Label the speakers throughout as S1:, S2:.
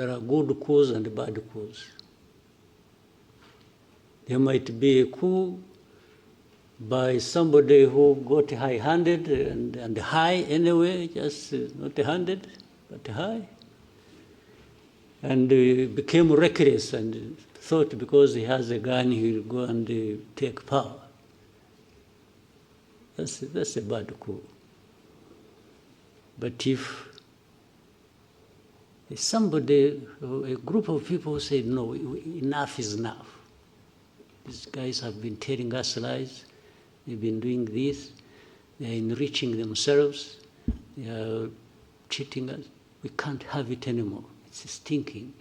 S1: there are good coups and bad coups. There might be a coup by somebody who got high-handed and high anyway, just not handed, but high, and became reckless and thought because he has a gun he will go and take power. That's a bad coup. But if somebody, a group of people say, no, enough is enough. These guys have been telling us lies. They've been doing this. They're enriching themselves. They are cheating us. We can't have it anymore. It's stinking.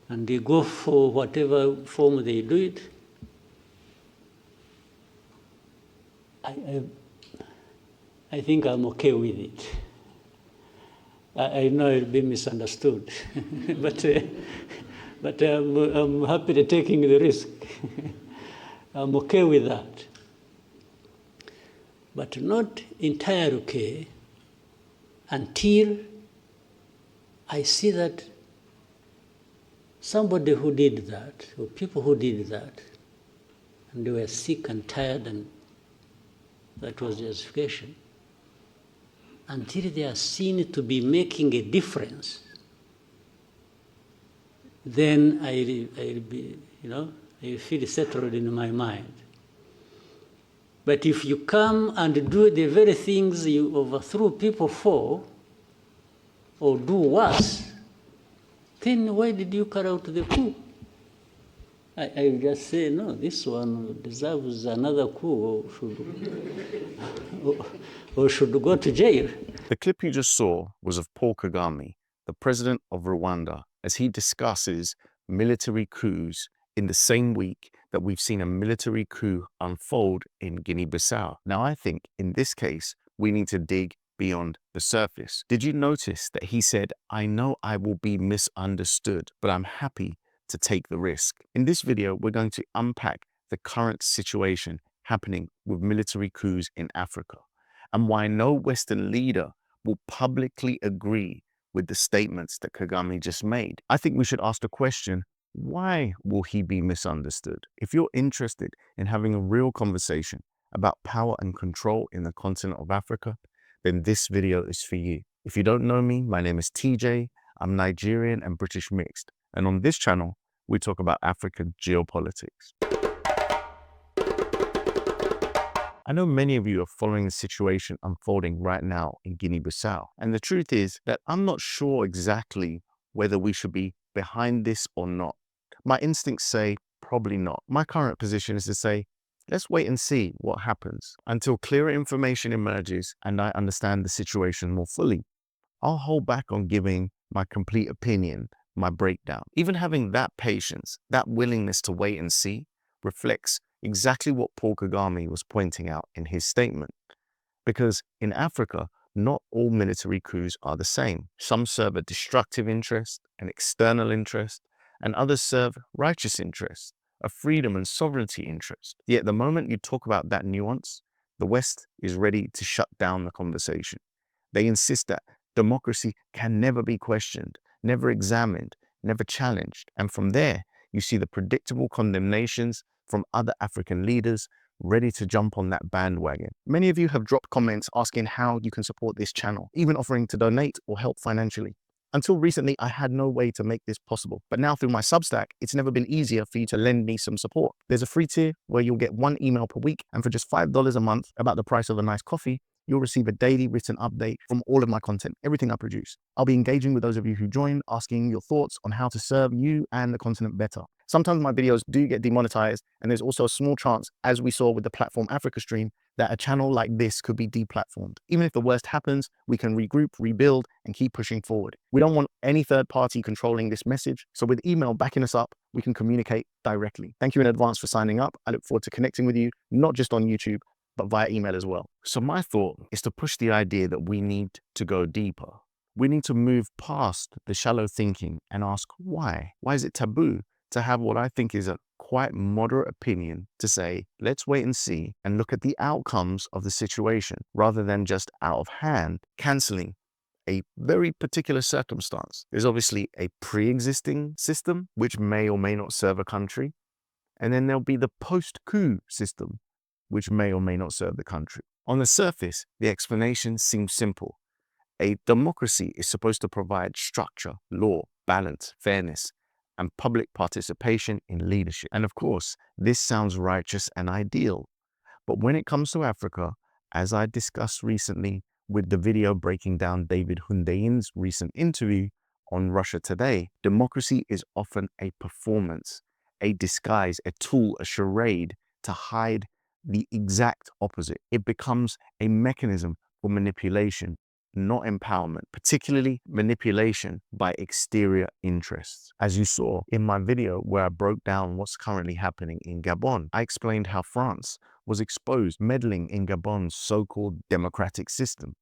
S1: And they go for whatever form they do it. I think I'm okay with it. I know it'll be misunderstood, but I'm happy to taking the risk. I'm okay with that. But not entirely okay until I see that somebody who did that, or people who did that, and they were sick and tired, and that was justification, until they are seen to be making a difference, then I'll be, I feel settled in my mind. But if you come and do the very things you overthrew people for, or do worse, then why did you carry out the coup? I just say, no, this one deserves another coup, or should go to jail.
S2: The clip you just saw was of Paul Kagame, the president of Rwanda, as he discusses military coups in the same week that we've seen a military coup unfold in Guinea Bissau. Now, I think in this case, we need to dig beyond the surface. Did you notice that he said, I know I will be misunderstood, but I'm happy to take the risk? In this video, we're going to unpack the current situation happening with military coups in Africa and why no Western leader will publicly agree with the statements that Kagame just made. I think we should ask the question, why will he be misunderstood? If you're interested in having a real conversation about power and control in the continent of Africa, then this video is for you. If you don't know me, my name is TJ. I'm Nigerian and British mixed. And on this channel, we talk about African geopolitics. I know many of you are following the situation unfolding right now in Guinea Bissau. And the truth is that I'm not sure exactly whether we should be behind this or not. My instincts say probably not. My current position is to say, let's wait and see what happens until clearer information emerges and I understand the situation more fully. I'll hold back on giving my complete opinion, my breakdown. Even having that patience, that willingness to wait and see, reflects exactly what Paul Kagame was pointing out in his statement. Because in Africa, not all military coups are the same. Some serve a destructive interest, an external interest, and others serve righteous interests, a freedom and sovereignty interest. Yet the moment you talk about that nuance, the West is ready to shut down the conversation. They insist that democracy can never be questioned, never examined, never challenged. And from there, you see the predictable condemnations from other African leaders ready to jump on that bandwagon. Many of you have dropped comments asking how you can support this channel, even offering to donate or help financially. Until recently, I had no way to make this possible. But now through my Substack, it's never been easier for you to lend me some support. There's a free tier where you'll get 1 email per week, and for just $5 a month, about the price of a nice coffee, you'll receive a daily written update from all of my content, everything I produce. I'll be engaging with those of you who join, asking your thoughts on how to serve you and the continent better. Sometimes my videos do get demonetized, and there's also a small chance, as we saw with the platform Africa Stream, that a channel like this could be deplatformed. Even if the worst happens, we can regroup, rebuild, and keep pushing forward. We don't want any third party controlling this message, so with email backing us up, we can communicate directly. Thank you in advance for signing up. I look forward to connecting with you, not just on YouTube, but via email as well. So my thought is to push the idea that we need to go deeper. We need to move past the shallow thinking and ask why. Why is it taboo to have what I think is a quite moderate opinion to say, let's wait and see and look at the outcomes of the situation rather than just out of hand cancelling a very particular circumstance. There's obviously a pre-existing system, which may or may not serve a country. And then there'll be the post-coup system, which may or may not serve the country. On the surface, the explanation seems simple. A democracy is supposed to provide structure, law, balance, fairness, and public participation in leadership. And of course, this sounds righteous and ideal. But when it comes to Africa, as I discussed recently with the video breaking down David Hundeyin recent interview on Russia Today, democracy is often a performance, a disguise, a tool, a charade to hide the exact opposite. It becomes a mechanism for manipulation, not empowerment, particularly manipulation by exterior interests. As you saw in my video where I broke down what's currently happening in Gabon, I explained how France was exposed meddling in Gabon's so-called democratic system.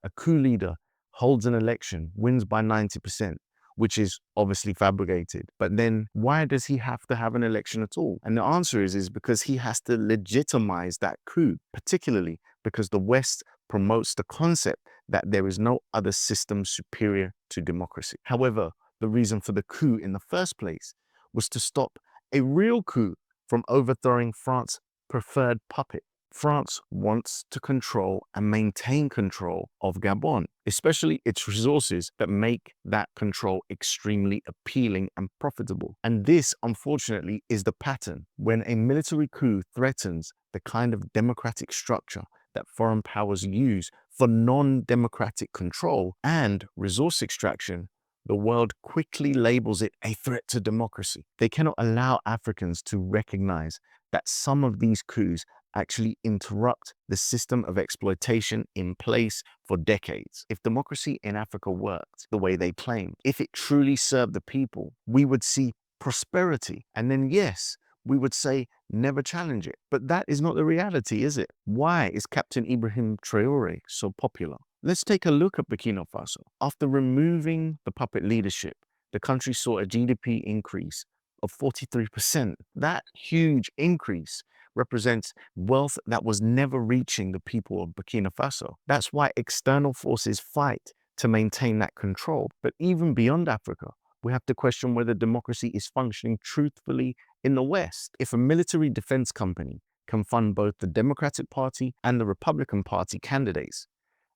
S2: A coup leader holds an election, wins by 90%, which is obviously fabricated. But then why does he have to have an election at all? And the answer is because he has to legitimize that coup, particularly because the West promotes the concept that there is no other system superior to democracy. However, the reason for the coup in the first place was to stop a real coup from overthrowing France's preferred puppet. France wants to control and maintain control of Gabon, especially its resources that make that control extremely appealing and profitable. And this, unfortunately, is the pattern. When a military coup threatens the kind of democratic structure that foreign powers use for non-democratic control and resource extraction, the world quickly labels it a threat to democracy. They cannot allow Africans to recognize that some of these coups actually interrupt the system of exploitation in place for decades. If democracy in Africa worked the way they claim, if it truly served the people, we would see prosperity. And then yes, we would say never challenge it. But that is not the reality, is it? Why is Captain Ibrahim Traore so popular? Let's take a look at Burkina Faso. After removing the puppet leadership, the country saw a GDP increase of 43%. That huge increase represents wealth that was never reaching the people of Burkina Faso. That's why external forces fight to maintain that control. But even beyond Africa, we have to question whether democracy is functioning truthfully in the West. If a military defense company can fund both the Democratic Party and the Republican Party candidates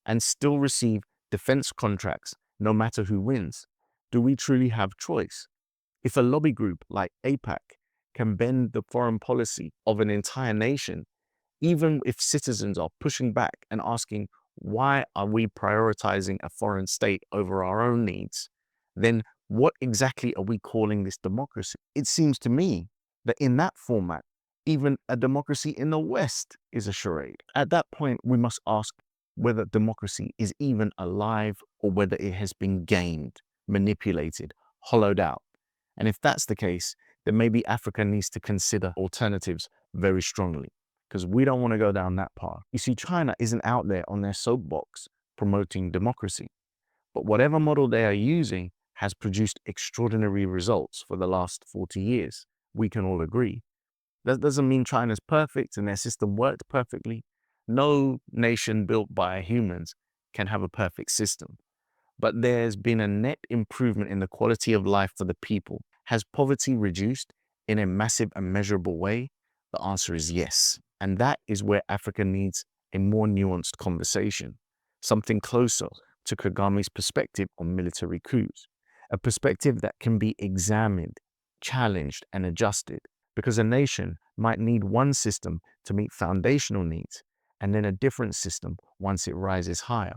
S2: and still receive defense contracts no matter who wins, do we truly have choice? If a lobby group like AIPAC can bend the foreign policy of an entire nation, even if citizens are pushing back and asking, why are we prioritizing a foreign state over our own needs? Then what exactly are we calling this democracy? It seems to me that in that format, even a democracy in the West is a charade. At that point, we must ask whether democracy is even alive or whether it has been gamed, manipulated, hollowed out. And if that's the case, then maybe Africa needs to consider alternatives very strongly, because we don't want to go down that path. You see, China isn't out there on their soapbox promoting democracy, but whatever model they are using has produced extraordinary results for the last 40 years. We can all agree. That doesn't mean China's perfect and their system worked perfectly. No nation built by humans can have a perfect system. But there's been a net improvement in the quality of life for the people. Has poverty reduced in a massive and measurable way? The answer is yes. And that is where Africa needs a more nuanced conversation, something closer to Kagame's perspective on military coups, a perspective that can be examined, challenged, and adjusted, because a nation might need one system to meet foundational needs, and then a different system once it rises higher.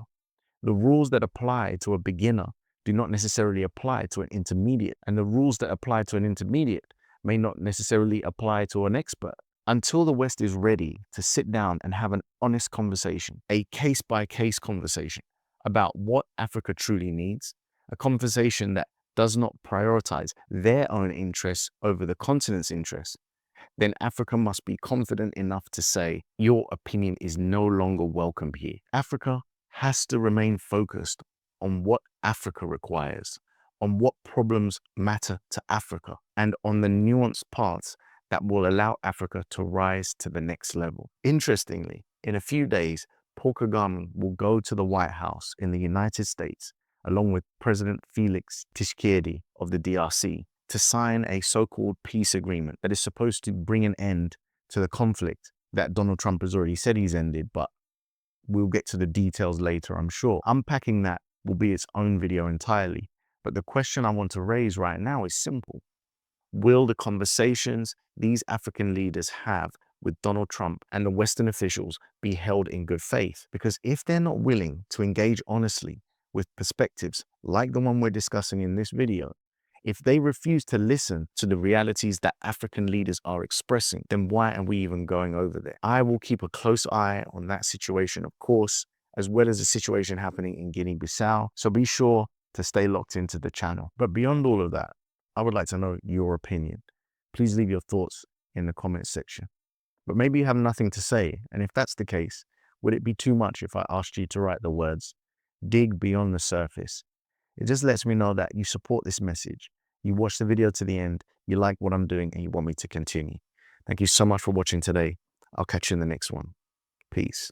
S2: The rules that apply to a beginner do not necessarily apply to an intermediate, and the rules that apply to an intermediate may not necessarily apply to an expert. Until the West is ready to sit down and have an honest conversation, a case-by-case conversation about what Africa truly needs, a conversation that does not prioritize their own interests over the continent's interests, then Africa must be confident enough to say, your opinion is no longer welcome here. Africa has to remain focused on what Africa requires, on what problems matter to Africa, and on the nuanced paths that will allow Africa to rise to the next level. Interestingly, in a few days, Paul Kagame will go to the White House in the United States along with President Felix Tshisekedi of the DRC, to sign a so-called peace agreement that is supposed to bring an end to the conflict that Donald Trump has already said he's ended, but we'll get to the details later, I'm sure. Unpacking that will be its own video entirely. But the question I want to raise right now is simple. Will the conversations these African leaders have with Donald Trump and the Western officials be held in good faith? Because if they're not willing to engage honestly with perspectives like the one we're discussing in this video, if they refuse to listen to the realities that African leaders are expressing, then why are we even going over there? I will keep a close eye on that situation, of course, as well as the situation happening in Guinea Bissau. So be sure to stay locked into the channel. But beyond all of that, I would like to know your opinion. Please leave your thoughts in the comments section. But maybe you have nothing to say, and if that's the case, would it be too much if I asked you to write the words, "Dig beyond the surface"? It just lets me know that you support this message. You watched the video to the end, you like what I'm doing, and you want me to continue. Thank you so much for watching today. I'll catch you in the next one. Peace.